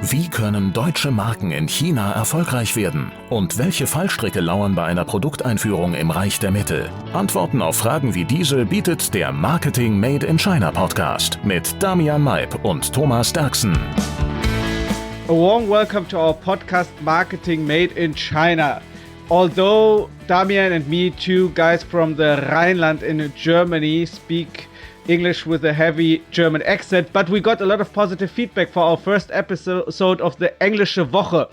Wie können deutsche Marken in China erfolgreich werden? Und welche Fallstricke lauern bei einer Produkteinführung im Reich der Mitte? Antworten auf Fragen wie diese bietet der Marketing Made in China Podcast mit Damian Maib und Thomas Derksen. A warm welcome to our podcast Marketing Made in China. Although Damian and me, two guys from the Rhineland in Germany, speak English with a heavy German accent, but we got a lot of positive feedback for our first episode of the Englische Woche.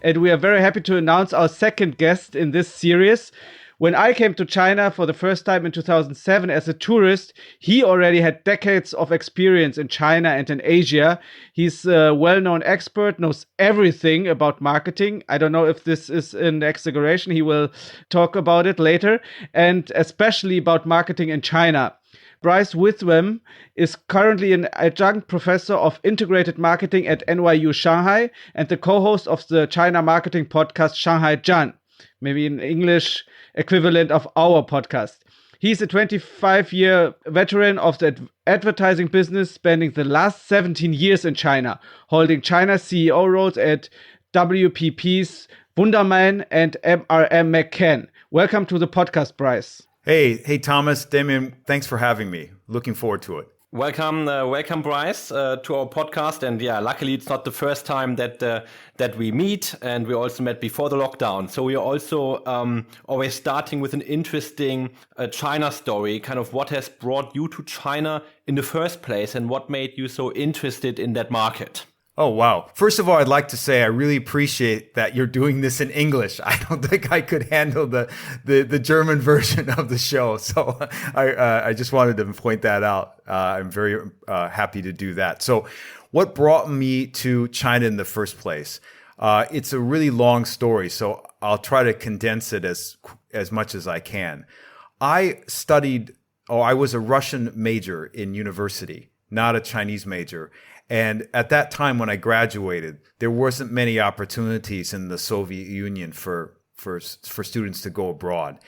And we are very happy to announce our second guest in this series. When I came to China for the first time in 2007 as a tourist, he already had decades of experience in China and in Asia. He's a well-known expert, knows everything about marketing. I don't know if this is an exaggeration. He will talk about it later, and especially about marketing in China. Bryce Whitwam is currently an adjunct professor of integrated marketing at NYU Shanghai and the co-host of the China marketing podcast Shanghai Jan, maybe an English equivalent of our podcast. He's a 25-year veteran of the advertising business, spending the last 17 years in China, holding China's CEO roles at WPP's Wunderman and MRM McCann. Welcome to the podcast, Bryce. Hey, Thomas, Damien, thanks for having me. Looking forward to it. Welcome, Bryce, to our podcast. And yeah, luckily it's not the first time that we meet, and we also met before the lockdown. So we are also always starting with an interesting China story, kind of what has brought you to China in the first place and what made you so interested in that market. Oh, wow. First of all, I'd like to say I really appreciate that you're doing this in English. I don't think I could handle the German version of the show. So I just wanted to point that out. I'm very happy to do that. So what brought me to China in the first place? It's a really long story, so I'll try to condense it as much as I can. I was a Russian major in university, not a Chinese major. And at that time when I graduated, there wasn't many opportunities in the Soviet Union for students to go abroad.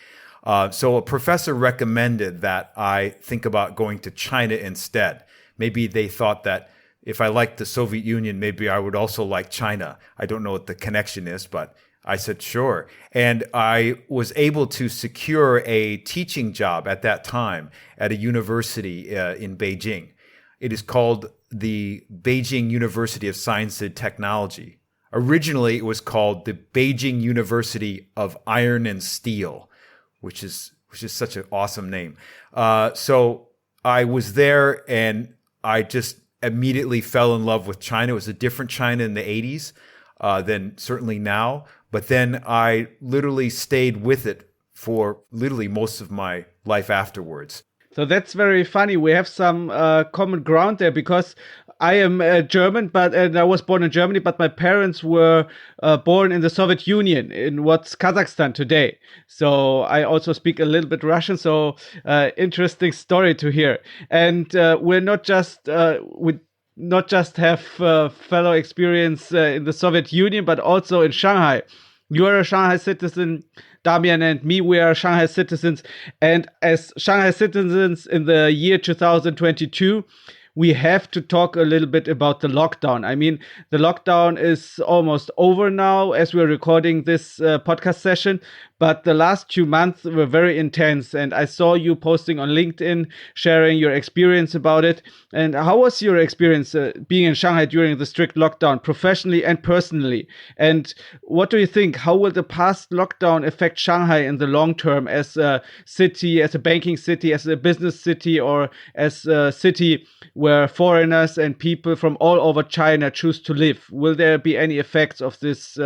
So a professor recommended that I think about going to China instead. Maybe they thought that if I liked the Soviet Union, maybe I would also like China. I don't know what the connection is, but I said, sure. And I was able to secure a teaching job at that time at a university in Beijing. It is called the Beijing University of Science and Technology. Originally, it was called the Beijing University of Iron and Steel, which is such an awesome name. So I was there, and I just immediately fell in love with China. It was a different China in the 80s than certainly now. But then I literally stayed with it for literally most of my life afterwards. So that's very funny. We have some common ground there, because I am German, and I was born in Germany, but my parents were born in the Soviet Union, in what's Kazakhstan today. So I also speak a little bit Russian. So interesting story to hear. And we not just have fellow experience in the Soviet Union, but also in Shanghai. You are a Shanghai citizen, Damian, and me, we are Shanghai citizens. And as Shanghai citizens in the year 2022, we have to talk a little bit about the lockdown. I mean, the lockdown is almost over now as we're recording this podcast session, but the last 2 months were very intense. And I saw you posting on LinkedIn, sharing your experience about it. And how was your experience being in Shanghai during the strict lockdown, professionally and personally? And what do you think? How will the past lockdown affect Shanghai in the long term as a city, as a banking city, as a business city, or as a city where foreigners and people from all over China choose to live? Will there be any effects of this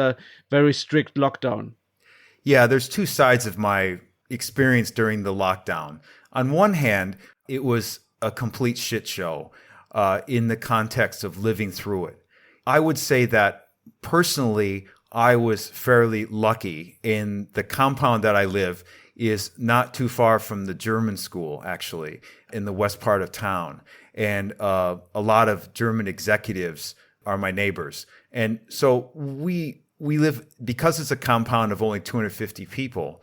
very strict lockdown? Yeah, there's two sides of my experience during the lockdown. On one hand, it was a complete shit show in the context of living through it. I would say that personally, I was fairly lucky. In the compound that I live is not too far from the German school, actually, in the west part of town. And a lot of German executives are my neighbors. And so we live, because it's a compound of only 250 people,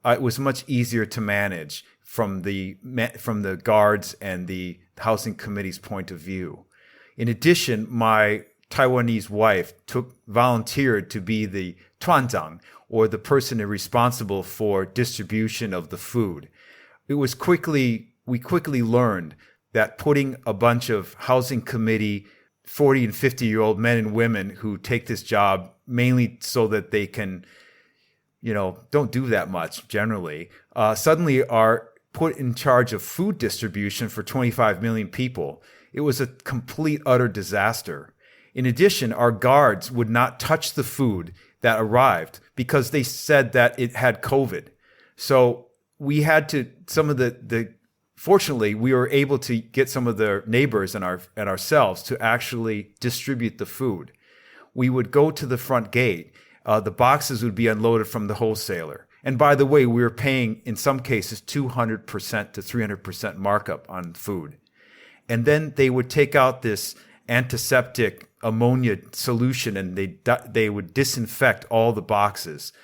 it was much easier to manage from the guards and the housing committee's point of view. In addition, my Taiwanese wife volunteered to be the tuanzang, or the person responsible for distribution of the food. We quickly learned that putting a bunch of housing committee 40 and 50-year-old men and women who take this job mainly so that they can, don't do that much generally, suddenly are put in charge of food distribution for 25 million people. It was a complete, utter disaster. In addition, our guards would not touch the food that arrived because they said that it had COVID. So we had to, fortunately, we were able to get some of the neighbors and ourselves to actually distribute the food. We would go to the front gate. The boxes would be unloaded from the wholesaler. And by the way, we were paying, in some cases, 200% to 300% markup on food. And then they would take out this antiseptic ammonia solution and they would disinfect all the boxes.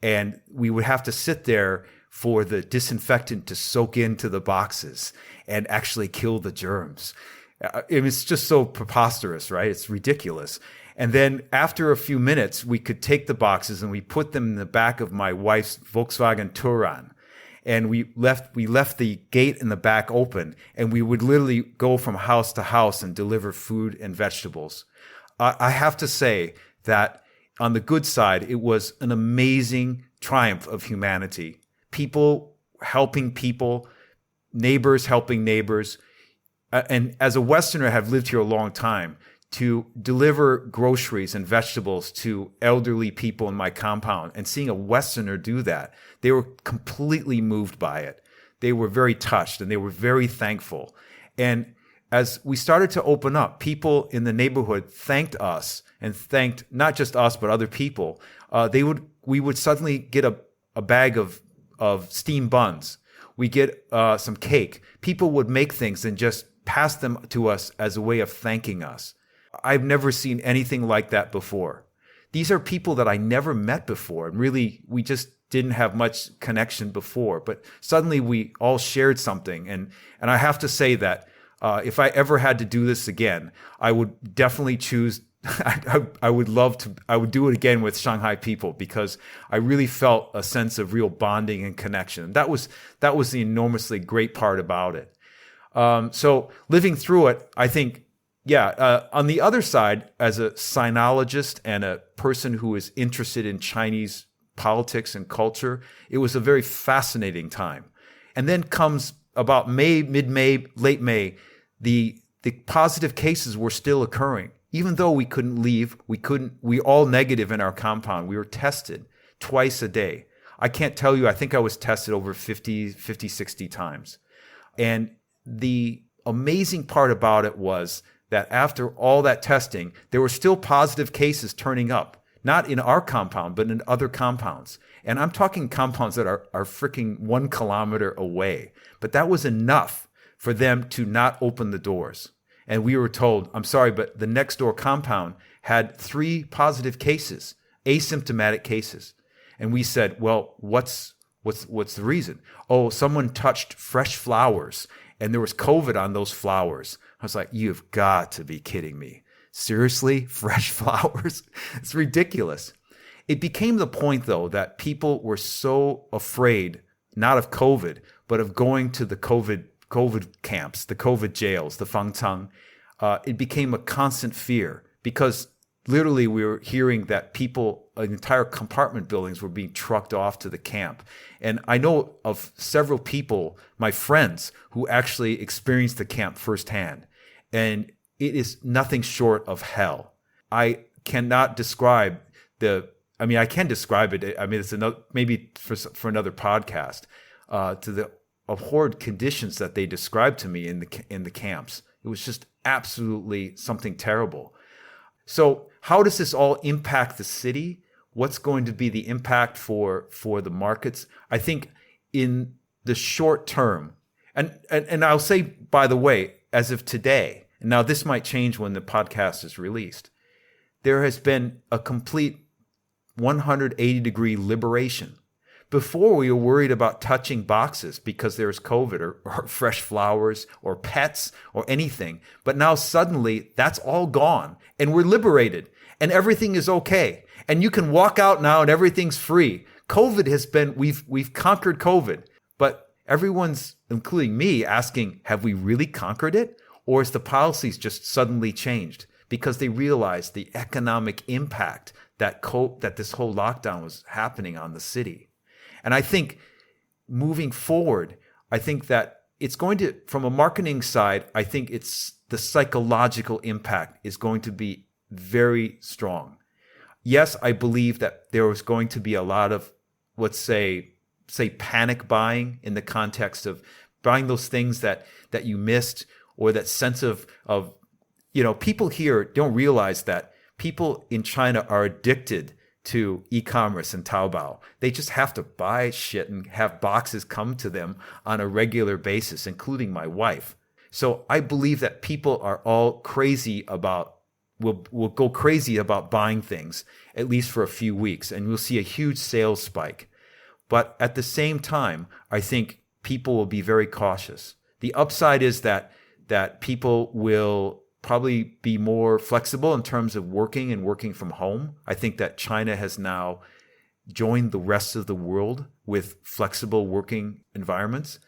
And we would have to sit there for the disinfectant to soak into the boxes and actually kill the germs. It's just so preposterous, right? It's ridiculous. And then after a few minutes, we could take the boxes and we put them in the back of my wife's Volkswagen Touran. And we left the gate in the back open, and we would literally go from house to house and deliver food and vegetables. I have to say that on the good side, it was an amazing triumph of humanity. People helping people, neighbors helping neighbors. And as a Westerner, I have lived here a long time. To deliver groceries and vegetables to elderly people in my compound and seeing a Westerner do that, they were completely moved by it. They were very touched and they were very thankful. And as we started to open up, people in the neighborhood thanked us and thanked not just us, but other people. We would suddenly get a bag of steamed buns. We get some cake. People would make things and just pass them to us as a way of thanking us. I've never seen anything like that before. These are people that I never met before, and really, we just didn't have much connection before. But suddenly, we all shared something, and I have to say that if I ever had to do this again, I would definitely choose. I would do it again with Shanghai people because I really felt a sense of real bonding and connection. That was the enormously great part about it. So living through it, I think. Yeah, on the other side, as a sinologist and a person who is interested in Chinese politics and culture, it was a very fascinating time. And then comes about May, mid-May, late May, the positive cases were still occurring. Even though we couldn't leave, we all negative in our compound. We were tested twice a day. I can't tell you, I think I was tested over 50, 60 times. And the amazing part about it was that after all that testing, there were still positive cases turning up, not in our compound, but in other compounds. And I'm talking compounds that are freaking 1 kilometer away. But that was enough for them to not open the doors. And we were told, I'm sorry, but the next door compound had 3 positive cases, asymptomatic cases. And we said, well, what's the reason? Oh, someone touched fresh flowers and there was COVID on those flowers. I was like, you've got to be kidding me. Seriously? Fresh flowers? It's ridiculous. It became the point, though, that people were so afraid, not of COVID, but of going to the COVID camps, the COVID jails, the fangcang. It became a constant fear because literally we were hearing that entire compartment buildings were being trucked off to the camp. And I know of several people, my friends, who actually experienced the camp firsthand. And it is nothing short of hell. I cannot describe I can describe it. I mean, it's maybe for another podcast, to the abhorred conditions that they described to me in the camps. It was just absolutely something terrible. So how does this all impact the city? What's going to be the impact for the markets? I think in the short term, and I'll say, by the way, as of today, and now this might change when the podcast is released, there has been a complete 180-degree liberation. Before, we were worried about touching boxes because there's COVID or fresh flowers or pets or anything. But now suddenly that's all gone and we're liberated and everything is okay. And you can walk out now and everything's free. COVID has been, we've conquered COVID, but everyone's, including me, asking, have we really conquered it? Or is the policies just suddenly changed because they realized the economic impact that this whole lockdown was happening on the city? And I think moving forward, I think that it's going to, from a marketing side, I think it's the psychological impact is going to be very strong. Yes, I believe that there was going to be a lot of, let's say panic buying in the context of buying those things that you missed, or that sense of, people here don't realize that people in China are addicted to e-commerce and Taobao. They just have to buy shit and have boxes come to them on a regular basis, including my wife. So I believe that people are all crazy about, will go crazy about buying things, at least for a few weeks, and we'll see a huge sales spike. But at the same time, I think people will be very cautious. The upside is that people will probably be more flexible in terms of working from home. I think that China has now joined the rest of the world with flexible working environments.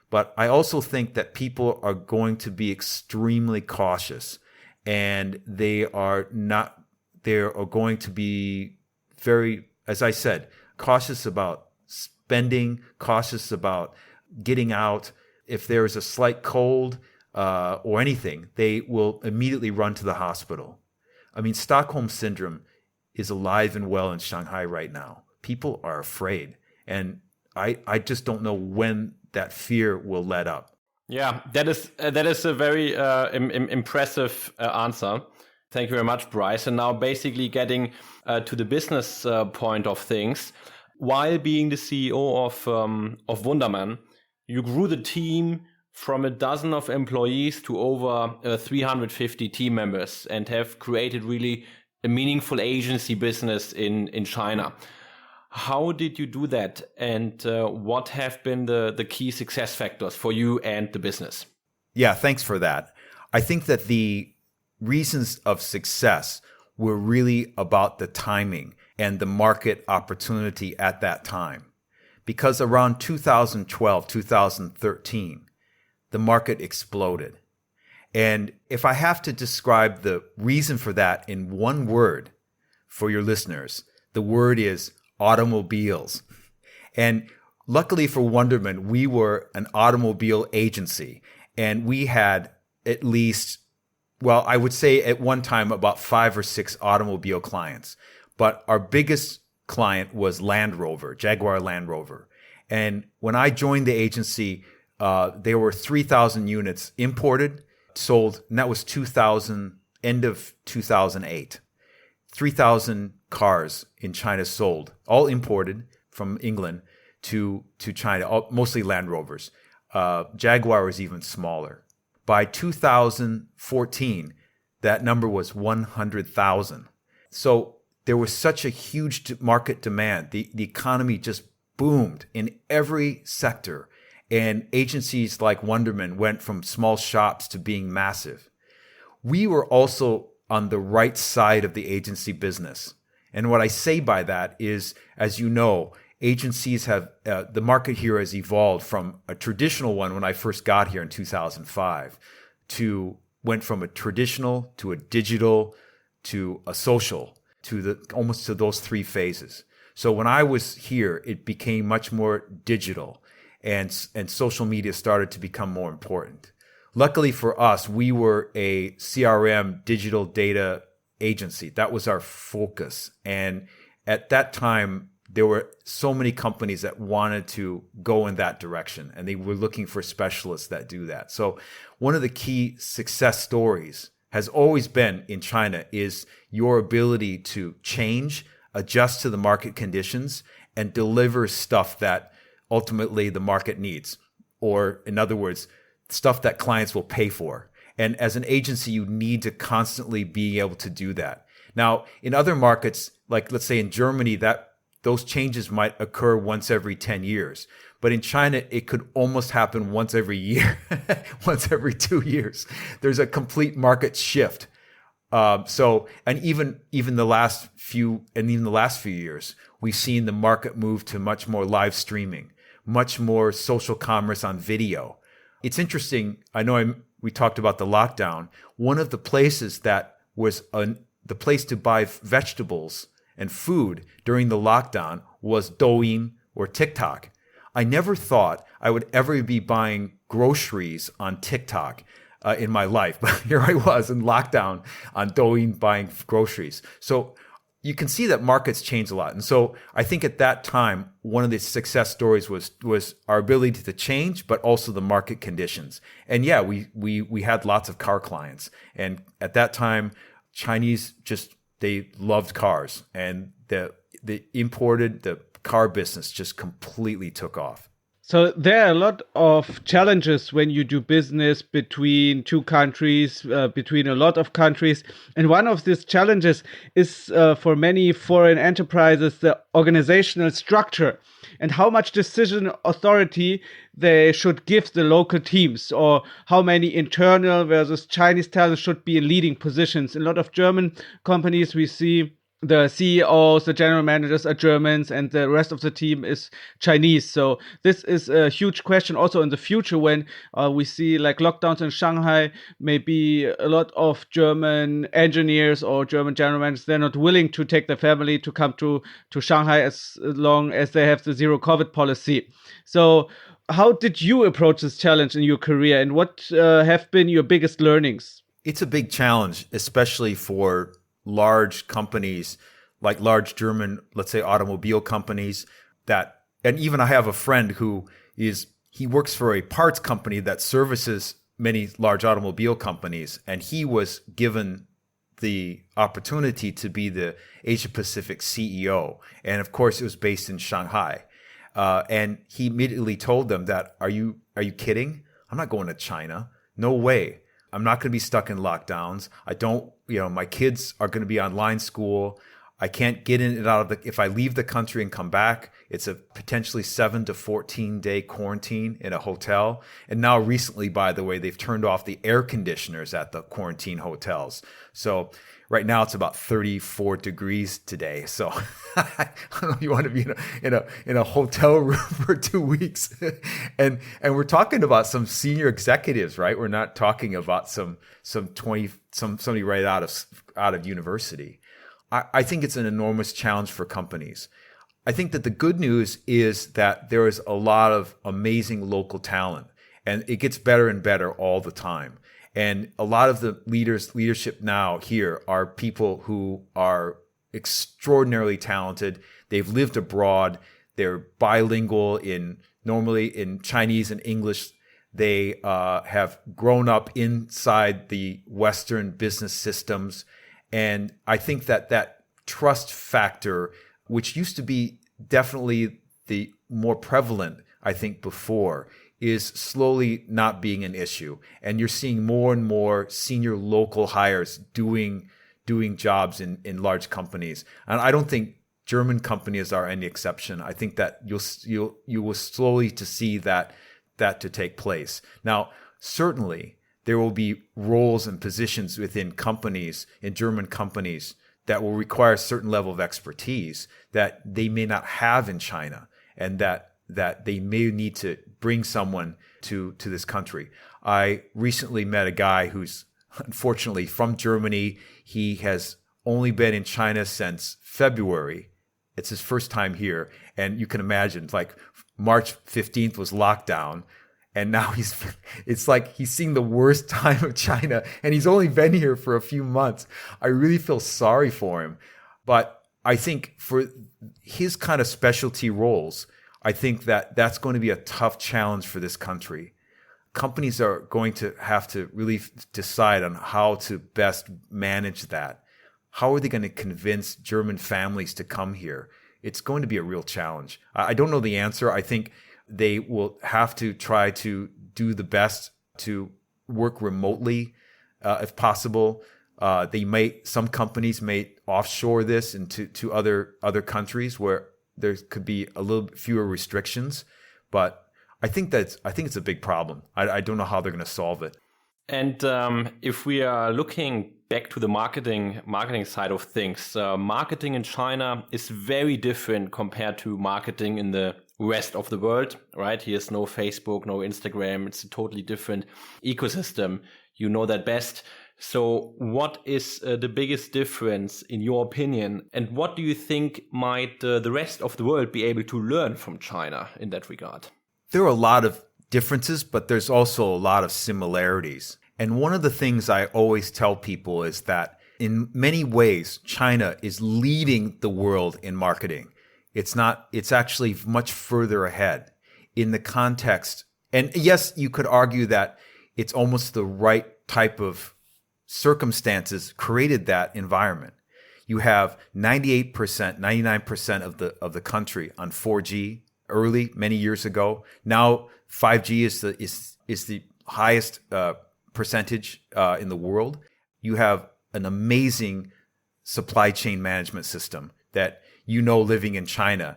But I also think that people are going to be extremely cautious, and they are going to be very, as I said, cautious about spending, cautious about getting out. If there is a slight cold, or anything, they will immediately run to the hospital. I mean, Stockholm Syndrome is alive and well in Shanghai right now. People are afraid. And I just don't know when that fear will let up. Yeah, that is a very impressive answer. Thank you very much, Bryce. And now basically getting to the business point of things. While being the CEO of Wunderman, you grew the team from a dozen of employees to over 350 team members, and have created really a meaningful agency business in China. How did you do that? And what have been the key success factors for you and the business? Yeah, thanks for that. I think that the reasons of success were really about the timing and the market opportunity at that time. Because around 2012, 2013, the market exploded. And if I have to describe the reason for that in one word for your listeners, the word is automobiles. And luckily for Wunderman, we were an automobile agency, and we had at least, well, I would say at one time about 5 or 6 automobile clients. But our biggest client was Land Rover, Jaguar Land Rover. And when I joined the agency, there were 3,000 units imported, sold, and that was end of 2008. 3,000 cars in China sold, all imported from England to China, mostly Land Rovers. Jaguar was even smaller. By 2014, that number was 100,000. So there was such a huge market demand. The economy just boomed in every sector. And agencies like Wunderman went from small shops to being massive. We were also on the right side of the agency business. And what I say by that is, as you know, agencies have, the market here has evolved from a traditional one when I first got here in 2005 went from a traditional to a digital to a social, almost to those 3 phases. So when I was here, it became much more digital. And social media started to become more important. Luckily for us, we were a CRM digital data agency. That was our focus. And at that time, there were so many companies that wanted to go in that direction, and they were looking for specialists that do that. So one of the key success stories has always been in China is your ability to change, adjust to the market conditions, and deliver stuff that ultimately the market needs, or in other words, stuff that clients will pay for. And as an agency, you need to constantly be able to do that. Now, in other markets, like let's say in Germany, that those changes might occur once every 10 years. But in China, it could almost happen once every year, once every 2 years. There's a complete market shift. And even the last few years, we've seen the market move to much more live streaming, much more social commerce on video. It's interesting. I know we talked about the lockdown. One of the places that was the place to buy vegetables and food during the lockdown was Douyin or TikTok. I never thought I would ever be buying groceries on TikTok in my life, but here I was in lockdown on Douyin buying groceries. So you can see that markets change a lot. And so I think at that time, one of the success stories was our ability to change, but also the market conditions. And yeah, we had lots of car clients. And at that time, Chinese they loved cars, and the car business just completely took off. So there are a lot of challenges when you do business between two countries, between a lot of countries. And one of these challenges is for many foreign enterprises, the organizational structure and how much decision authority they should give the local teams, or how many internal versus Chinese talent should be in leading positions. In a lot of German companies, we see the CEOs, the general managers are Germans, and the rest of the team is Chinese. So this is a huge question also in the future when we see like lockdowns in Shanghai, maybe a lot of German engineers or German general managers, they're not willing to take their family to come to Shanghai as long as they have the zero COVID policy. So how did you approach this challenge in your career, and what have been your biggest learnings? It's a big challenge, especially for large companies, like large German, let's say automobile companies and even I have a friend he works for a parts company that services many large automobile companies. And he was given the opportunity to be the Asia Pacific CEO. And of course, it was based in Shanghai. And he immediately told them that, are you kidding? I'm not going to China. No way. I'm not going to be stuck in lockdowns. My kids are going to be online school. I can't get in and out if I leave the country and come back, it's a potentially 7 to 14 day quarantine in a hotel. And now recently, by the way, they've turned off the air conditioners at the quarantine hotels. So right now it's about 34 degrees today. So I don't know if you want to be in a hotel room for 2 weeks. and we're talking about some senior executives, right? We're not talking about somebody right out of university. I think it's an enormous challenge for companies. I think that the good news is that there is a lot of amazing local talent, and it gets better and better all the time. And a lot of the leadership now here are people who are extraordinarily talented. They've lived abroad. They're bilingual normally in Chinese and English. They have grown up inside the Western business systems. And I think that trust factor, which used to be definitely the more prevalent, I think, before, is slowly not being an issue. And you're seeing more and more senior local hires doing jobs in large companies. And I don't think German companies are any exception. I think that you will slowly to see that to take place. Now, certainly there will be roles and positions within companies, in German companies, that will require a certain level of expertise that they may not have in China, and that they may need to bring someone to this country. I recently met a guy who's unfortunately from Germany. He has only been in China since February. It's his first time here. And you can imagine, like, March 15th was lockdown. And now it's like he's seeing the worst time of China, and he's only been here for a few months. I really feel sorry for him. But I think for his kind of specialty roles, I think that's going to be a tough challenge for this country. Companies are going to have to really decide on how to best manage that. How are they going to convince German families to come here? It's going to be a real challenge. I don't know the answer. I think they will have to try to do the best to work remotely, if possible. Some companies may offshore this into other countries where there could be a little fewer restrictions, but I think it's a big problem. I don't know how they're going to solve it. And if we are looking back to the marketing side of things, marketing in China is very different compared to marketing in the rest of the world, right? Here's no Facebook, no Instagram. It's a totally different ecosystem. You know that best. So what is the biggest difference in your opinion? And what do you think might the rest of the world be able to learn from China in that regard? There are a lot of differences, but there's also a lot of similarities. And one of the things I always tell people is that in many ways, China is leading the world in marketing. It's actually much further ahead in the context. And yes, you could argue that it's almost the right type of circumstances created that environment. You have 98%, 99% of the country on 4G early many years ago. Now 5G is the highest percentage in the world. You have an amazing supply chain management system that living in China.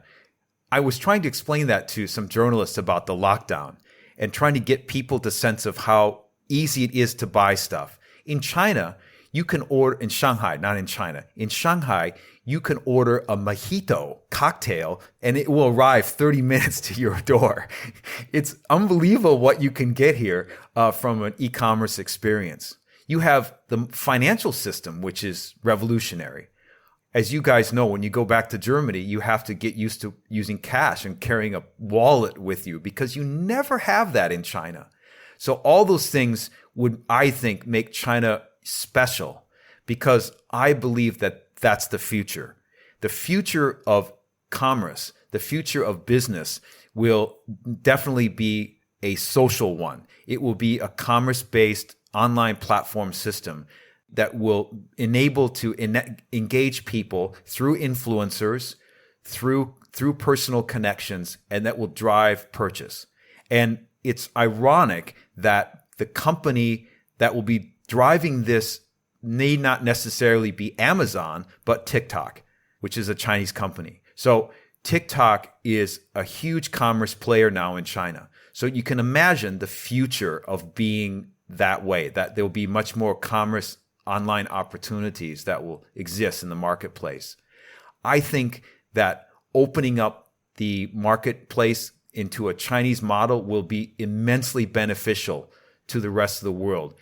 I was trying to explain that to some journalists about the lockdown and trying to get people to sense of how easy it is to buy stuff. In China, you can order, in Shanghai, not in China, in Shanghai, you can order a mojito cocktail and it will arrive 30 minutes to your door. It's unbelievable what you can get here from an e-commerce experience. You have the financial system, which is revolutionary. As you guys know, when you go back to Germany, you have to get used to using cash and carrying a wallet with you because you never have that in China. So all those things would, I think, make China special because I believe that that's the future. The future of commerce, the future of business will definitely be a social one. It will be a commerce-based online platform system that will enable to engage people through influencers, through personal connections, and that will drive purchase. And it's ironic that the company that will be driving this need not necessarily be Amazon, but TikTok, which is a Chinese company. So TikTok is a huge commerce player now in China. So you can imagine the future of being that way, that there will be much more commerce online opportunities that will exist in the marketplace. I think that opening up the marketplace into a Chinese model will be immensely beneficial to the rest of the world.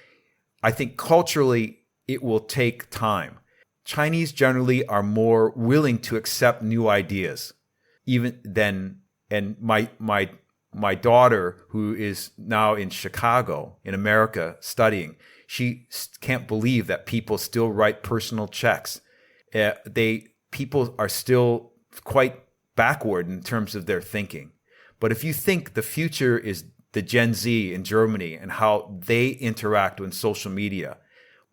I think culturally, it will take time. Chinese generally are more willing to accept new ideas, even than, and my daughter, who is now in Chicago, in America, studying, she can't believe that people still write personal checks. People are still quite backward in terms of their thinking. But if you think the future is the Gen Z in Germany and how they interact with social media,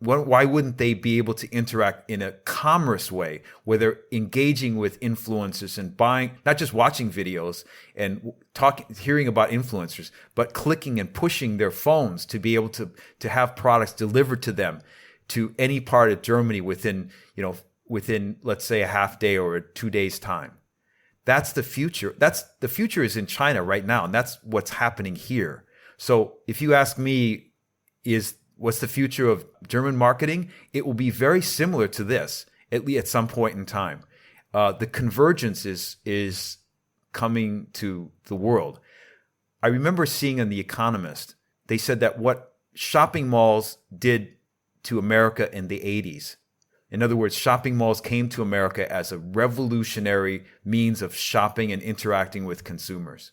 why wouldn't they be able to interact in a commerce way where they're engaging with influencers and buying, not just watching videos and hearing about influencers, but clicking and pushing their phones to be able to have products delivered to them to any part of Germany within, let's say a half day or 2 days time. That's the future. The future is in China right now, and that's what's happening here. So if you ask me, what's the future of German marketing? It will be very similar to this, at least at some point in time. The convergence is coming to the world. I remember seeing in The Economist, they said that what shopping malls did to America in the 80s. In other words, shopping malls came to America as a revolutionary means of shopping and interacting with consumers.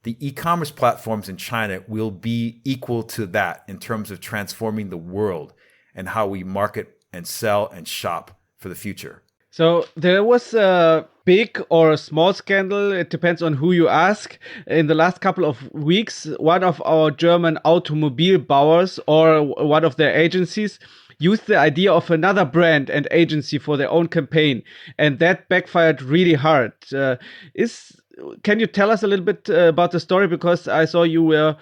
The e-commerce platforms in China will be equal to that in terms of transforming the world and how we market and sell and shop for the future. So there was a big or a small scandal, it depends on who you ask. In the last couple of weeks, one of our German Automobilbauers or one of their agencies used the idea of another brand and agency for their own campaign. And that backfired really hard. Is can you tell us a little bit about the story? Because I saw you were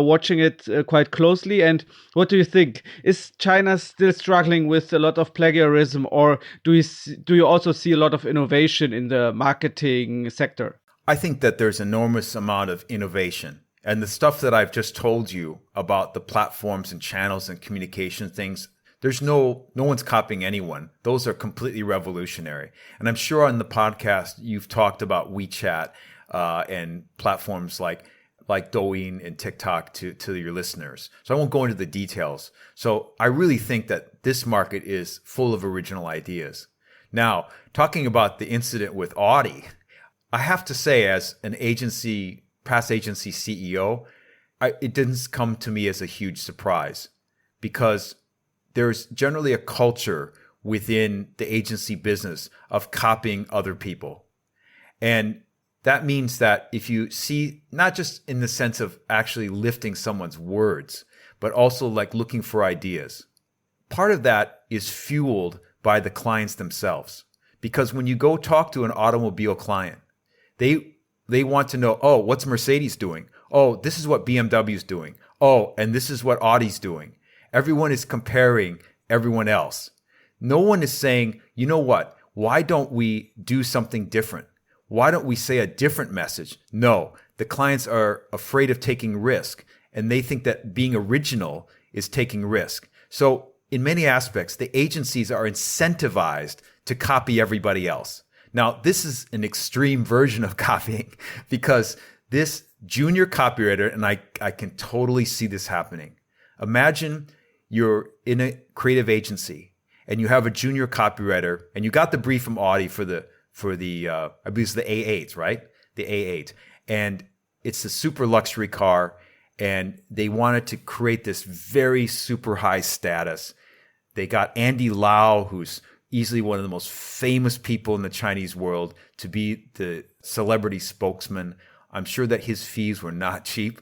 watching it quite closely. And what do you think? Is China still struggling with a lot of plagiarism, or do you also see a lot of innovation in the marketing sector? I think that there's enormous amount of innovation. And the stuff that I've just told you about the platforms and channels and communication things, there's no one's copying anyone. Those are completely revolutionary. And I'm sure on the podcast, you've talked about WeChat and platforms like Douyin and TikTok to your listeners. So I won't go into the details. So I really think that this market is full of original ideas. Now, talking about the incident with Audi, I have to say, as an past agency CEO, it didn't come to me as a huge surprise, because there's generally a culture within the agency business of copying other people. And that means that if you see, not just in the sense of actually lifting someone's words, but also like looking for ideas, part of that is fueled by the clients themselves. Because when you go talk to an automobile client, they want to know, oh, what's Mercedes doing? Oh, this is what BMW is doing. Oh, and this is what Audi's doing. Everyone is comparing everyone else. No one is saying, you know what? Why don't we do something different? Why don't we say a different message? No, the clients are afraid of taking risk, and they think that being original is taking risk. So in many aspects, the agencies are incentivized to copy everybody else. Now, this is an extreme version of copying, because this junior copywriter, and I can totally see this happening. Imagine you're in a creative agency and you have a junior copywriter, and you got the brief from Audi for the I believe it's the A8, right? The A8. And it's a super luxury car, and they wanted to create this very super high status. They got Andy Lau, who's easily one of the most famous people in the Chinese world, to be the celebrity spokesman. I'm sure that his fees were not cheap.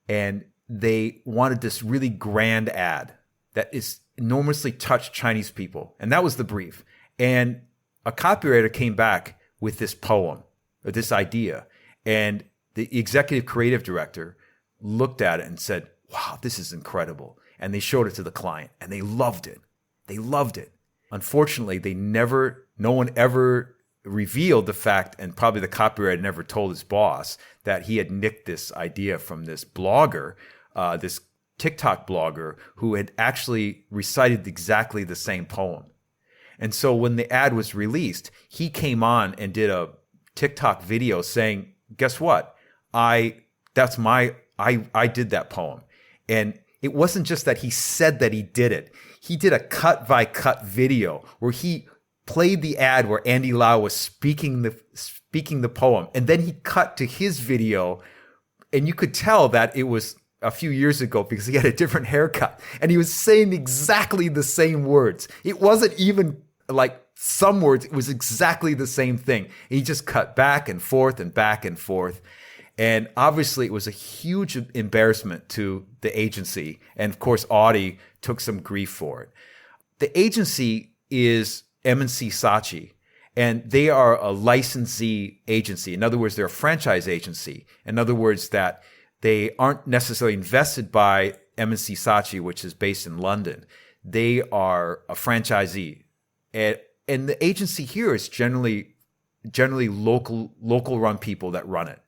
And they wanted this really grand ad that is enormously touched Chinese people. And that was the brief. And a copywriter came back with this poem, or this idea. And the executive creative director looked at it and said, wow, this is incredible. And they showed it to the client, and they loved it. They loved it. Unfortunately, no one ever revealed the fact, and probably the copywriter never told his boss, that he had nicked this idea from this blogger, this TikTok blogger, who had actually recited exactly the same poem. And so when the ad was released, he came on and did a TikTok video saying, guess what? I did that poem. And it wasn't just that he said that he did it. He did a cut-by-cut video where he played the ad where Andy Lau was speaking the poem. And then he cut to his video, and you could tell that it was a few years ago because he had a different haircut. And he was saying exactly the same words. It wasn't even like some words. It was exactly the same thing. And he just cut back and forth and back and forth. And obviously, it was a huge embarrassment to the agency. And of course, Audi took some grief for it. The agency is M&C Saatchi, and they are a licensee agency. In other words, they're a franchise agency. In other words, that they aren't necessarily invested by M&C Saatchi, which is based in London. They are a franchisee. And the agency here is generally local run people that run it.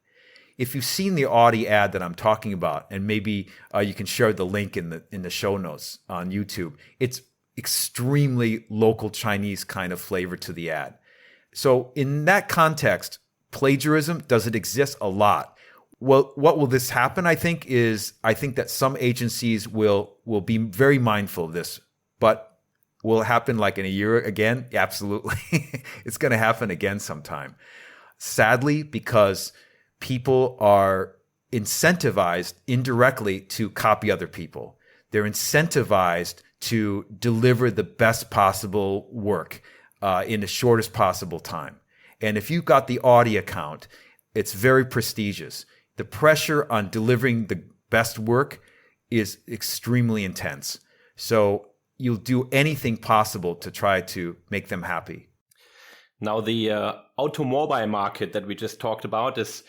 If you've seen the Audi ad that I'm talking about, and maybe you can share the link in the show notes on YouTube, it's extremely local Chinese kind of flavor to the ad. So in that context, plagiarism, does it exist? A lot. Well, what will this happen? I think that some agencies will be very mindful of this, but will it happen like in a year again? Absolutely. It's going to happen again sometime. Sadly, because people are incentivized indirectly to copy other people. They're incentivized to deliver the best possible work in the shortest possible time. And if you've got the Audi account, it's very prestigious. The pressure on delivering the best work is extremely intense. So you'll do anything possible to try to make them happy. Now, the automobile market that we just talked about is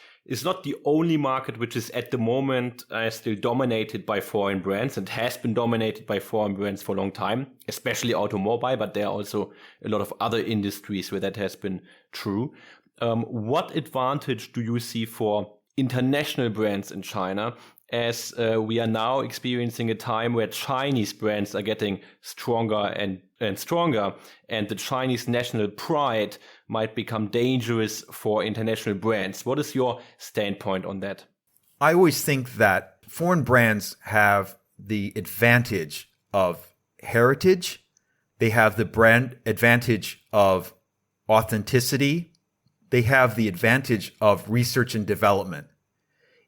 not the only market which is at the moment still dominated by foreign brands and has been dominated by foreign brands for a long time, especially automobile, but there are also a lot of other industries where that has been true. What advantage do you see for international brands in China, as we are now experiencing a time where Chinese brands are getting stronger and stronger, and the Chinese national pride might become dangerous for international brands? What is your standpoint on that? I always think that foreign brands have the advantage of heritage. They have the brand advantage of authenticity. They have the advantage of research and development.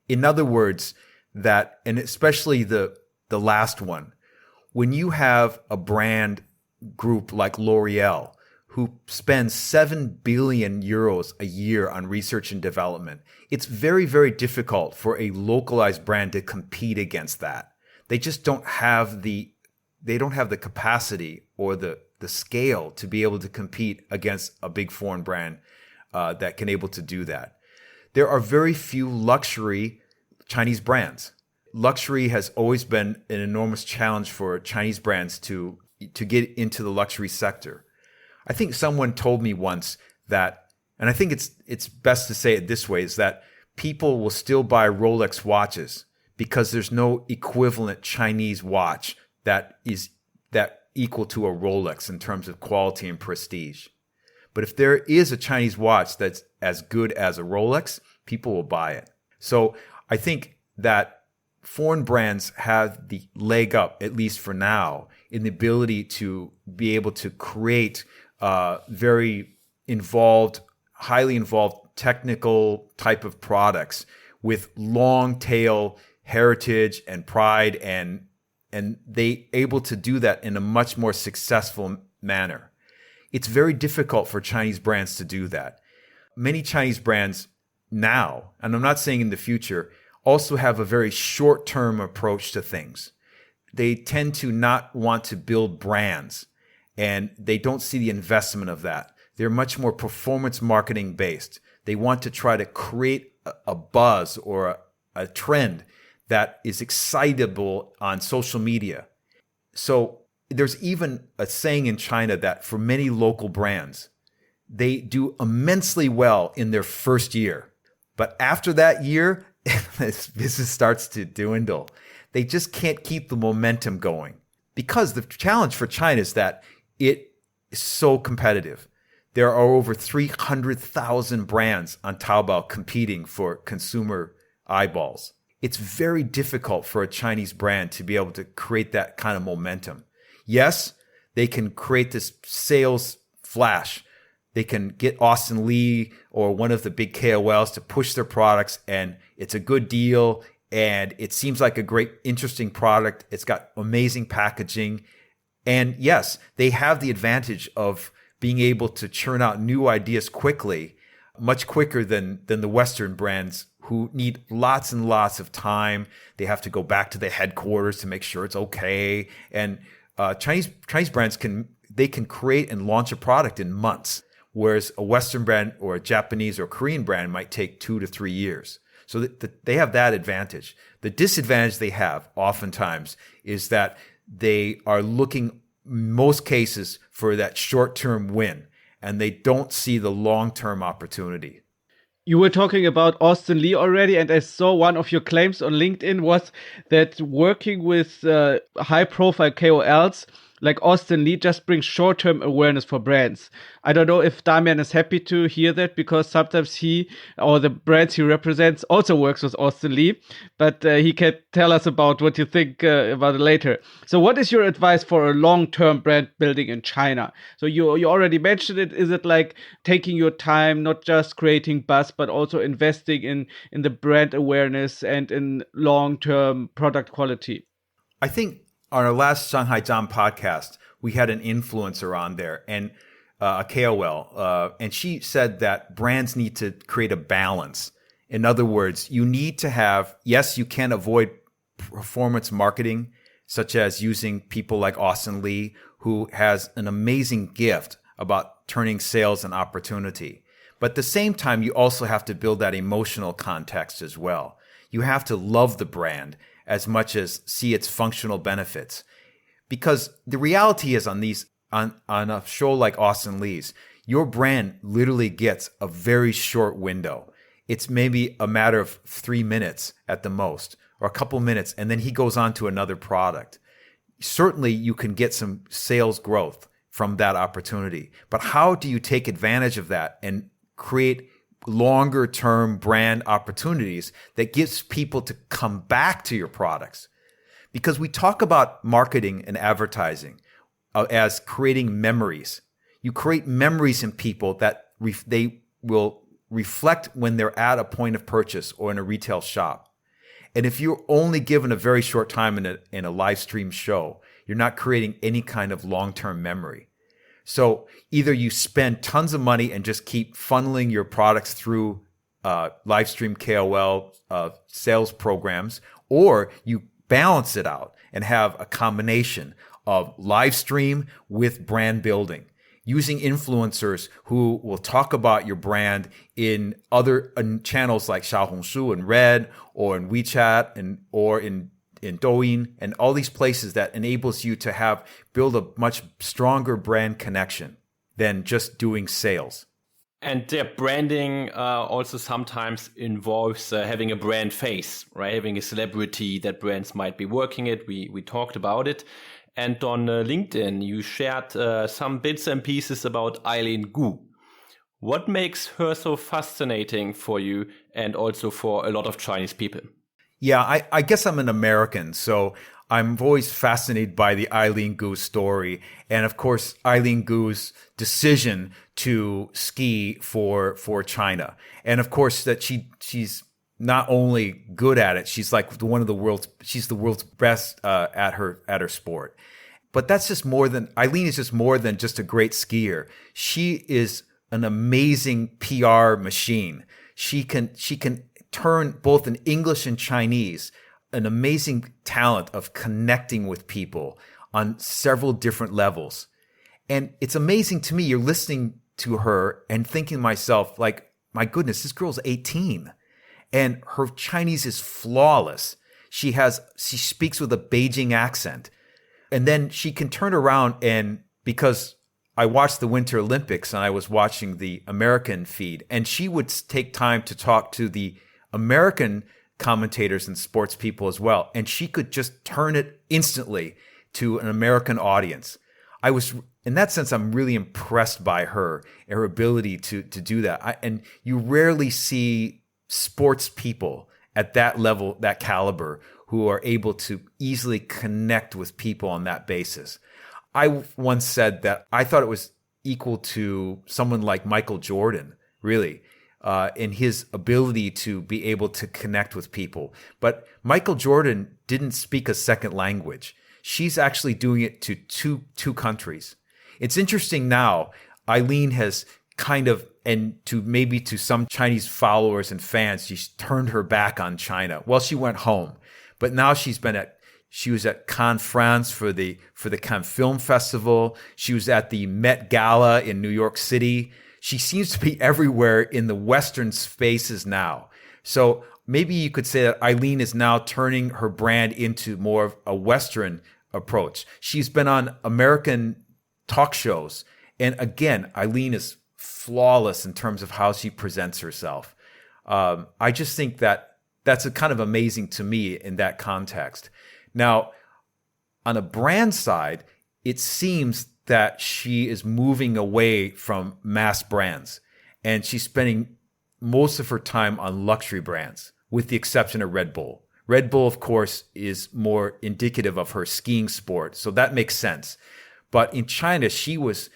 In other words, that, and especially the last one, when you have a brand group like L'Oreal, who spends 7 billion euros a year on research and development, it's very, very difficult for a localized brand to compete against that. They just don't have the capacity or the scale to be able to compete against a big foreign brand that can able to do that. There are very few luxury Chinese brands. Luxury has always been an enormous challenge for Chinese brands to get into the luxury sector. I think someone told me once that, and I think it's best to say it this way, is that people will still buy Rolex watches because there's no equivalent Chinese watch that equal to a Rolex in terms of quality and prestige. But if there is a Chinese watch that's as good as a Rolex, people will buy it. So I think that foreign brands have the leg up, at least for now, in the ability to be able to create very involved, highly involved technical type of products with long tail heritage and pride, and they able to do that in a much more successful manner. It's very difficult for Chinese brands to do that. Many Chinese brands now, and I'm not saying in the future, also have a very short-term approach to things. They tend to not want to build brands, and they don't see the investment of that. They're much more performance marketing based. They want to try to create a buzz or a trend that is excitable on social media. So there's even a saying in China that for many local brands, they do immensely well in their first year. But after that year, this business starts to dwindle. They just can't keep the momentum going, because the challenge for China is that it is so competitive. There are over 300,000 brands on Taobao competing for consumer eyeballs. It's very difficult for a Chinese brand to be able to create that kind of momentum. Yes, they can create this sales flash. They can get Austin Lee or one of the big KOLs to push their products, and it's a good deal, and it seems like a great, interesting product. It's got amazing packaging. And yes, they have the advantage of being able to churn out new ideas quickly, much quicker than the Western brands, who need lots and lots of time. They have to go back to the headquarters to make sure it's okay. And Chinese brands can create and launch a product in months, whereas a Western brand or a Japanese or Korean brand might take 2 to 3 years. So they have that advantage. The disadvantage they have oftentimes is that they are looking, in most cases, for that short-term win, and they don't see the long-term opportunity. You were talking about Austin Lee already, and I saw one of your claims on LinkedIn was that working with high-profile KOLs like Austin Lee just brings short-term awareness for brands. I don't know if Damian is happy to hear that, because sometimes he or the brands he represents also works with Austin Lee, but he can tell us about what you think about it later. So what is your advice for a long-term brand building in China? So you already mentioned it. Is it like taking your time, not just creating buzz, but also investing in the brand awareness and in long-term product quality? I think on our last Shanghai Jam podcast, we had an influencer on there, and a KOL, and she said that brands need to create a balance. In other words, you need to have, yes, you can avoid performance marketing, such as using people like Austin Lee, who has an amazing gift about turning sales and opportunity. But at the same time, you also have to build that emotional context as well. You have to love the brand as much as see its functional benefits. Because the reality is on a show like Austin Lee's, your brand literally gets a very short window. It's maybe a matter of 3 minutes at the most, or a couple minutes, and then he goes on to another product. Certainly, you can get some sales growth from that opportunity. But how do you take advantage of that and create longer term brand opportunities that gives people to come back to your products? Because we talk about marketing and advertising as creating memories. You create memories in people that they will reflect when they're at a point of purchase or in a retail shop. And if you're only given a very short time in a live stream show, you're not creating any kind of long-term memory. So either you spend tons of money and just keep funneling your products through live stream KOL sales programs, or you balance it out and have a combination of live stream with brand building, using influencers who will talk about your brand in other channels like Xiaohongshu and Red, or in WeChat or in Douyin, and all these places that enables you to build a much stronger brand connection than just doing sales. And their branding also sometimes involves having a brand face, right? Having a celebrity that brands might be working it. We talked about it. And on LinkedIn, you shared some bits and pieces about Eileen Gu. What makes her so fascinating for you and also for a lot of Chinese people? Yeah, I guess I'm an American, so I'm always fascinated by the Eileen Gu story. And of course, Eileen Gu's decision to ski for China. And of course, that she's not only good at it, she's like the world's best at her sport. But that's just Eileen is just more than just a great skier. She is an amazing PR machine. She can turn both in English and Chinese, an amazing talent of connecting with people on several different levels. And it's amazing to me, you're listening to her and thinking to myself, like, my goodness, this girl's 18 and her Chinese is flawless. She speaks with a Beijing accent. And then she can turn around, and because I watched the Winter Olympics and I was watching the American feed, and she would take time to talk to the American commentators and sports people as well. And she could just turn it instantly to an American audience. In that sense, I'm really impressed by her ability to do that. And you rarely see sports people at that level, that caliber, who are able to easily connect with people on that basis. I once said that I thought it was equal to someone like Michael Jordan, really, in his ability to be able to connect with people. But Michael Jordan didn't speak a second language. She's actually doing it to two countries. It's interesting now, Eileen has kind of, and to some Chinese followers and fans, she's turned her back on China. Well, she went home, but now she was at Cannes, France for the Cannes Film Festival. She was at the Met Gala in New York City. She seems to be everywhere in the Western spaces now. So maybe you could say that Eileen is now turning her brand into more of a Western approach. She's been on American talk shows. And again, Eileen is flawless in terms of how she presents herself. I just think that that's kind of amazing to me in that context. Now, on a brand side, it seems that she is moving away from mass brands, and she's spending most of her time on luxury brands, with the exception of Red Bull. Red Bull, of course, is more indicative of her skiing sport, so that makes sense. But in China, she was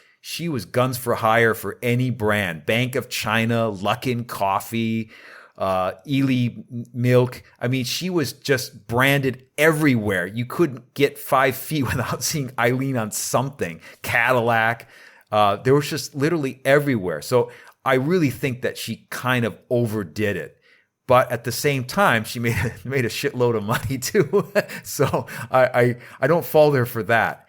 guns for hire for any brand. Bank of China, Luckin Coffee, Ely Milk. I mean, she was just branded everywhere. You couldn't get 5 feet without seeing Eileen on something. Cadillac. There was just literally everywhere. So I really think that she kind of overdid it. But at the same time, she made a shitload of money too. So I don't fault her for that.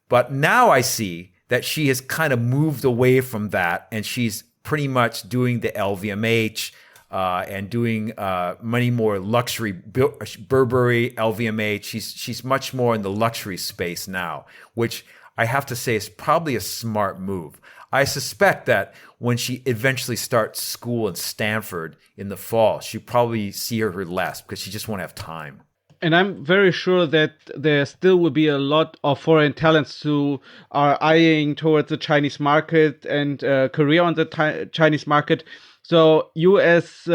But now I see that she has kind of moved away from that, and she's pretty much doing the LVMH and doing many more luxury Burberry, LVMH. She's much more in the luxury space now, which I have to say is probably a smart move. I suspect that when she eventually starts school in Stanford in the fall, she'll probably see her less because she just won't have time. And I'm very sure that there still will be a lot of foreign talents who are eyeing towards the Chinese market and career on the Chinese market. So you as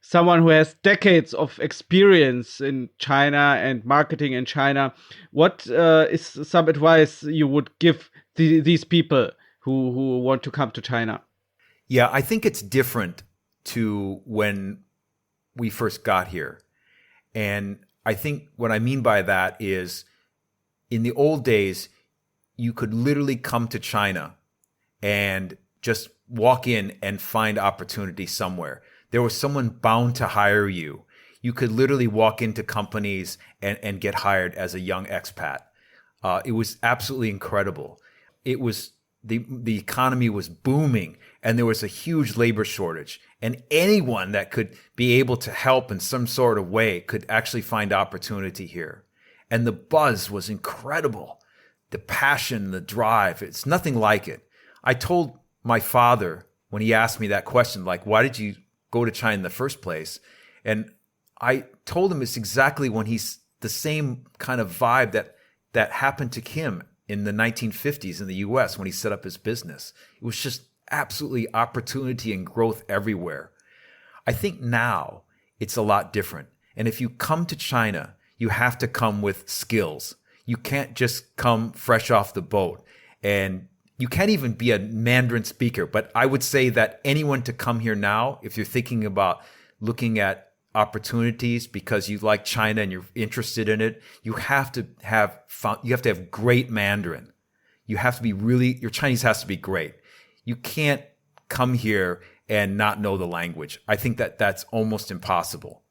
someone who has decades of experience in China and marketing in China, what is some advice you would give these people who want to come to China? Yeah, I think it's different to when we first got here. And I think what I mean by that is in the old days, you could literally come to China and just walk in and find opportunity somewhere. There was someone bound to hire you. You could literally walk into companies and get hired as a young expat. It was absolutely incredible. It was the economy was booming and there was a huge labor shortage. And anyone that could be able to help in some sort of way could actually find opportunity here. And the buzz was incredible. The passion, the drive, it's nothing like it. I told my father when he asked me that question, like, why did you go to China in the first place? And I told him it's exactly when he's the same kind of vibe that happened to him in the 1950s in the US when he set up his business. It was just absolutely opportunity and growth everywhere. I think now it's a lot different. And if you come to China, you have to come with skills. You can't just come fresh off the boat. And you can't even be a Mandarin speaker. But I would say that anyone to come here now, if you're thinking about looking at opportunities because you like China and you're interested in it, you have to have great Mandarin. You have to be your Chinese has to be great. You can't come here and not know the language. I think that that's almost impossible.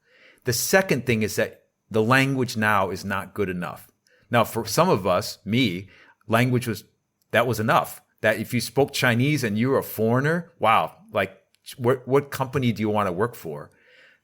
The second thing is that the language now is not good enough. Now, for some of us, me, language was enough. That if you spoke Chinese and you were a foreigner, wow, like what company do you want to work for?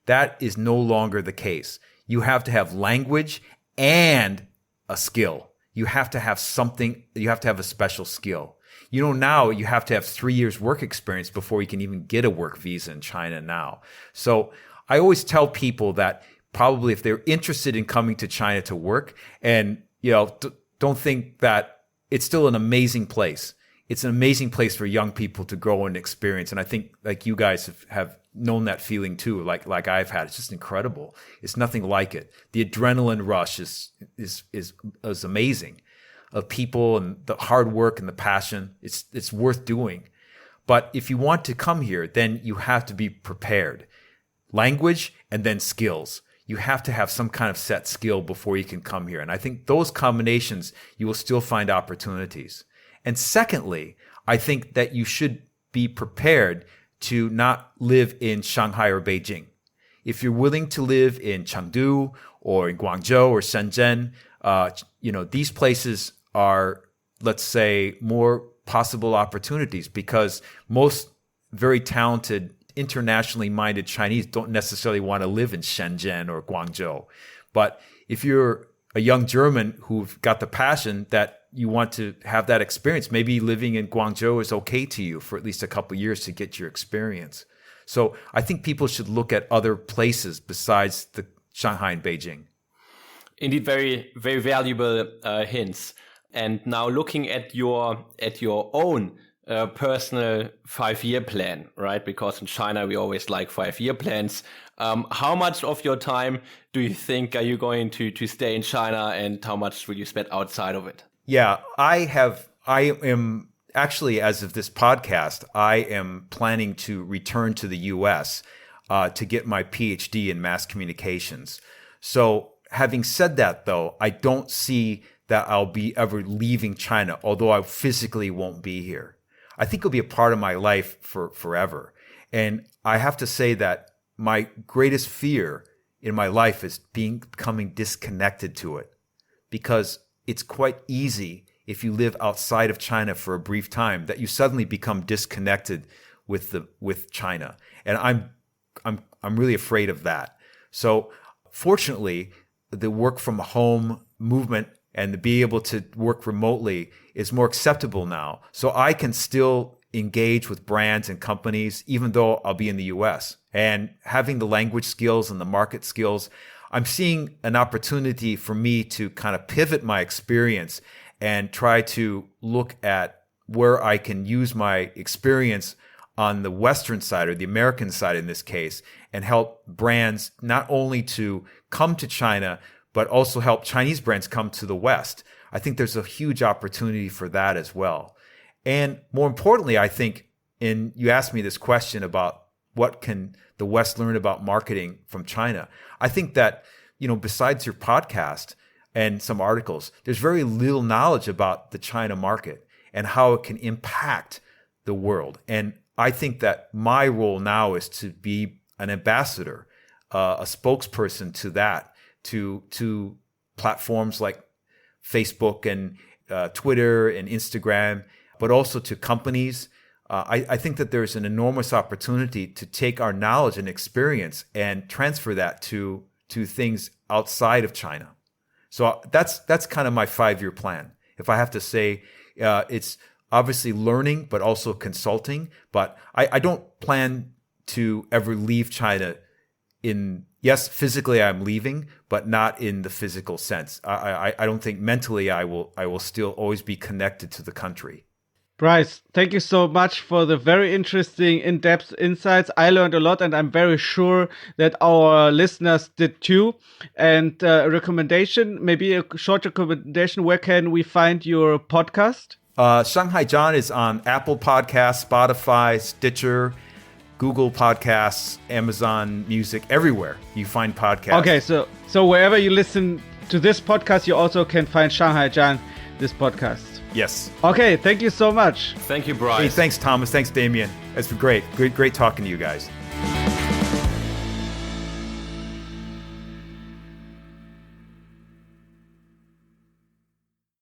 That is no longer the case. You have to have language and a skill. You have to have something, you have to have a special skill. You know, now you have to have 3 years work experience before you can even get a work visa in China now. So I always tell people that probably if they're interested in coming to China to work, and don't think that it's still an amazing place. It's an amazing place for young people to grow and experience. And I think like you guys have known that feeling too, like I've had. It's just incredible. It's nothing like it. The adrenaline rush is amazing. Of people and the hard work and the passion, it's worth doing. But if you want to come here, then you have to be prepared. Language and then skills. You have to have some kind of set skill before you can come here. And I think those combinations, you will still find opportunities. And secondly, I think that you should be prepared to not live in Shanghai or Beijing. If you're willing to live in Chengdu or in Guangzhou or Shenzhen, these places are, let's say, more possible opportunities because most very talented, internationally minded Chinese don't necessarily want to live in Shenzhen or Guangzhou. But if you're a young German who've got the passion that you want to have that experience, maybe living in Guangzhou is okay to you for at least a couple of years to get your experience. So I think people should look at other places besides the Shanghai and Beijing. Indeed, very, very valuable hints. And now looking at your own personal 5-year plan, right? Because in China, we always like 5-year plans. How much of your time do you think are you going to stay in China and how much will you spend outside of it? Yeah, I am actually, as of this podcast, I am planning to return to the US to get my PhD in mass communications. So having said that, though, I don't see that I'll be ever leaving China, although I physically won't be here. I think it'll be a part of my life for forever. And I have to say that my greatest fear in my life is becoming disconnected to it, because it's quite easy if you live outside of China for a brief time, that you suddenly become disconnected with China. And I'm really afraid of that. So fortunately, the work from home movement and to be able to work remotely is more acceptable now. So I can still engage with brands and companies, even though I'll be in the US. And having the language skills and the market skills, I'm seeing an opportunity for me to kind of pivot my experience and try to look at where I can use my experience on the Western side, or the American side in this case, and help brands not only to come to China, but also help Chinese brands come to the West. I think there's a huge opportunity for that as well. And more importantly, I think, you asked me this question about what can the West learn about marketing from China. I think that, besides your podcast and some articles, there's very little knowledge about the China market and how it can impact the world. And I think that my role now is to be an ambassador, a spokesperson to that, to platforms like Facebook and Twitter and Instagram, but also to companies. I think that there's an enormous opportunity to take our knowledge and experience and transfer that to things outside of China. So that's kind of my 5-year plan. If I have to say, it's obviously learning, but also consulting. But I don't plan to ever leave China yes, physically I'm leaving, but not in the physical sense. I don't think mentally I will still always be connected to the country. Bryce, thank you so much for the very interesting, in-depth insights. I learned a lot, and I'm very sure that our listeners did too. And a recommendation, maybe a short recommendation, where can we find your podcast? Shanghai John is on Apple Podcasts, Spotify, Stitcher, Google Podcasts, Amazon Music, everywhere you find podcasts. Okay, so wherever you listen to this podcast, you also can find Shanghai John, this podcast. Yes. Okay, thank you so much. Thank you, Bryce. Hey, thanks, Thomas. Thanks, Damien. It's been great. Great talking to you guys.